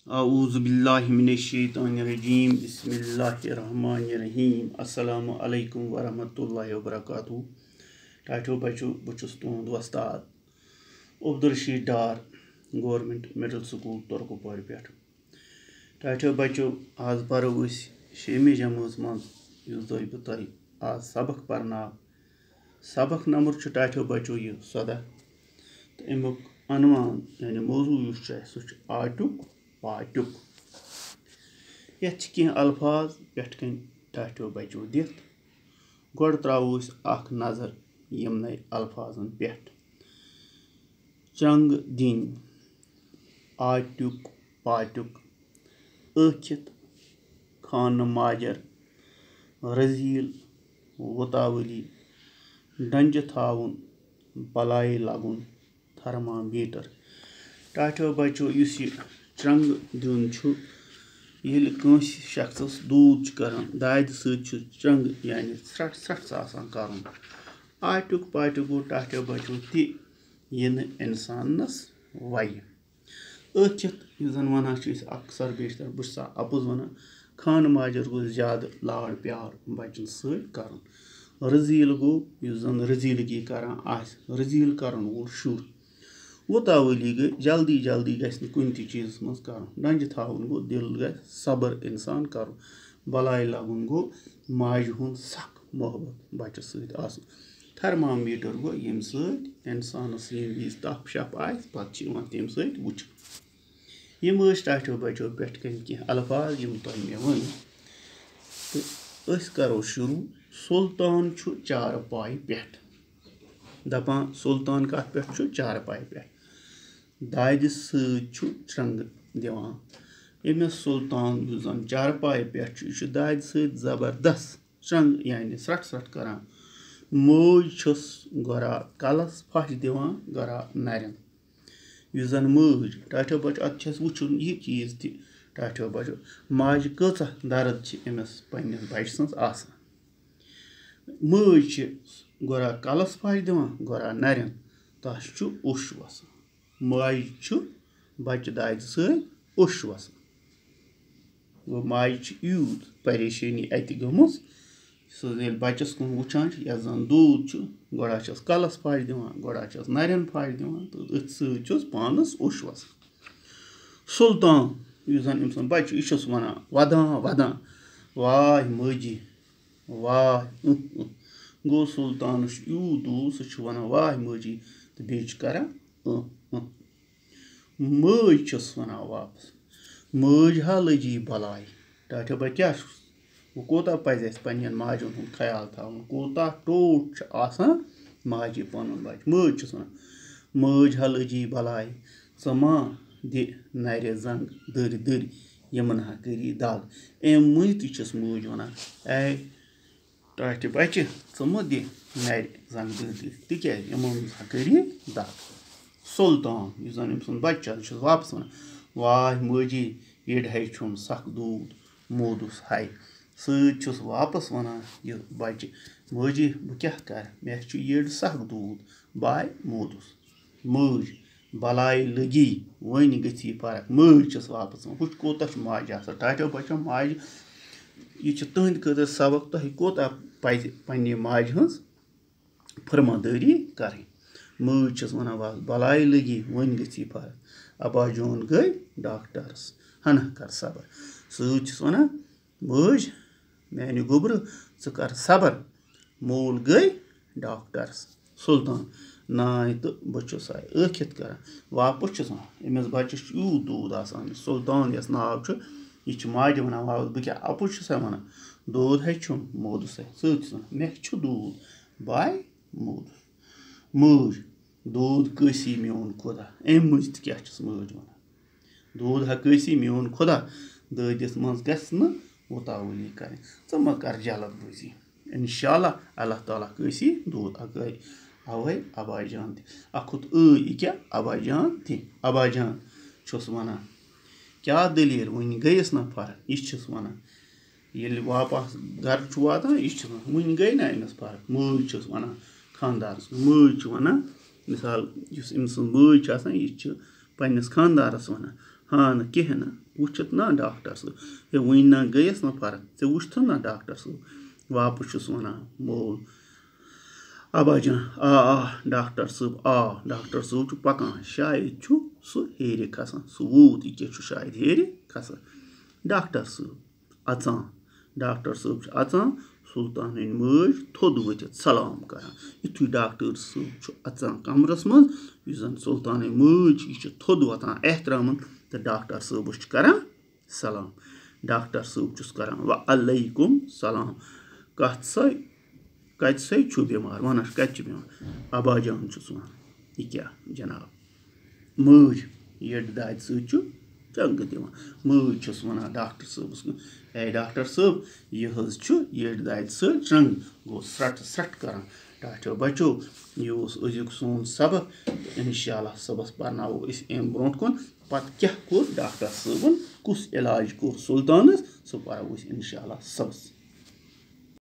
Auzu billahi mineşşeytanirracim. Bismillahirrahmanirrahim. Assalamu alaikum wa rahmatullahi wa barakatuh. Tacho bacho buchus tuhund wastad Abdurrashid Dar Government Middle School Torkopori peth. Tacho bacho az paro us 6 jamos mans yus doi butai az sabak parna sabak number chu tacho bacho yu 17 to emuk anwan yani mawzu yus cha such atuk पाटुक ये अल्फाज पे टाठो बचो दिख गोड़ throw नजर Yemen अल्फाजन पे चंग दिन आटुक पाटुक अखित खान माजर रजील वतावली डंज थावन बलाई लगुन थर्मामीटर टाठो बचो चंग दिन शख्स दूध कर दाद संग यानी स्रट स्रट कर आटुक पाटुक गो टाठो बचो इन इंसानस वह अखित जन वन अक्सर बेशतर बहुत अपुज वन खान माजर गो ज्यादा लाड़ प्यार बचन सर रजील गो जन रजीलगी कर रजील कर वो शुर वतावली गई जल्दी जल्दी गि कुन चीज़ मज कर डंज थावन गो दिल ग सबर इंसान कर बलाई लगुन गो माज हुंद सख मोहब्बत बच्चस सत थर्मामीटर गो यम इंसानस यम तप शप आए पे तम सत वुच यम टाठो बचो पे कह अल्फाज यम तुम मे वन तो करो शुरू सुल्तान चारपाई पे दपान सुल्तान कत पे चारपाई पे दाद संग दिवान यमिस सुल्तान जन चारपाई पे दाद जबरदस्त चंग यानी स्रट स्रट कर मोज गोरा कलस फश दिवान गोरा नरन जन मज टाठो बचो अत वुचन यह चीज़ टाठो बचो माज कच दर्द अमिस पन्नस बच्चे सज मज गोरा कलस फश दिवान गोरा नरन तस उश वसान माज बच्चे दाद उश वसान गो माज यूत परेशानी अत गमस ये बच्चस कुन वुचान यस जन दूध गोड़ा कलस फश दिवान गोड़ा नरन फश दिवान तो अथ पानस उश वसान सुल्तान जन अम सन बच्चे यह वन वदान वदान वाह मजी वाह गो सुल्तान यूत दूध सह वन वाह मजी तो बे कर मज वन वापस मज हा लजी बलाई टाठो बच क्या वो कोता पज पन्न माजन हूँ ख्याल थवन कोता टोट माजे पन बच मज वन मज हा लजी बलाई च मा दि नर जंग दर दर यमन हा करी दग अम मज तस मज वन ऐ टाठ बच्चे च मा दि नर जंग दर दर तिक्या यमन हा करी दग सुल्तान जन अम सुन बच्चा वापस वन वाह मजी येड है छुम सख दूध मोदुस हाय सस वापस वन यह बच्चे मजी बह क्या कर मे येड सख दूध बाय मोदुस मज बलाई लगी वन गई फर्क मज वापस वन हुच कोता माज टाठो बच्चों माज यह तुंद खतर सबक तुह कोता पज पन्ने माज हज फरमादारी कर मज वन बलाई लगी वन गई फर्क अबा जोन गई डॉक्टरस हना कर सबर सच वन मज मानी गोबर कर सबर मोल गई डॉक्टरस सुल्तान नाय तो बचस आय अखित कर वापस वन अमिस बच्चस यूत दूध आसान सुल्तान यस नाव यह माजे वन वापस बह क्या आपुज वन दूध है छुम मोदुस सच वन मे दूध बाय मोदुस मज दूध कसी मोन खुदा अम मज क्या मज वन दूध हा कसी मोन खुदा ददिस मज गतावली कर मा कर जल्दबाजी इंशाअल्लाह अल्लाह ताला कसी दूध अगय अवै अबा जान अखुत क्या अबा जान अबा जान वन क्या दलील वन गईस ना फर्क यह वन ये वापस घर वातान यह वन गई ना अमिस फर्क मज वन खानदारस मज वन मिसाल अम सज मज यह पन्नस खानदारस वन हाँ न कह न वुचित ना डॉक्टर साहब हे वन ना गयस ना फर्क ऐ वुचत ना डॉक्टर साहब वापस वनान मोल अबाजान आ डॉक्टर साहब पकान शायद सह हेर खसान सह वूत यह शायद हेर खसान डॉक्टर साहब अचान डॉक्टर साहब अचान सुल्तान मज थोद वथित सलाम करान युथु डॉक्टर साहब अचान कमरस मज सुल्तान मज यह थोद वतान एहतराम तो डॉक्टर साहबस करान सलाम डॉक्टर साहब करान वालेकुम सलाम कत से बीमार वन कत बीमार अबाजान वन यह क्या जनाब मज येट दाद चंग दिवान मज वन डॉक्टर साहबस ए डॉक्टर साहब यह येट दाद चंग गो स्रट स्रट करान डाक्टर बचो यह अजुक सोन सबक इंशाल्लाह सबस परनावो अम ब्रोट कुन पत क्या कोर डॉक्टर साहबन कुस इलाज कोर सुल्तानस सह परो इंशाल्लाह सबस।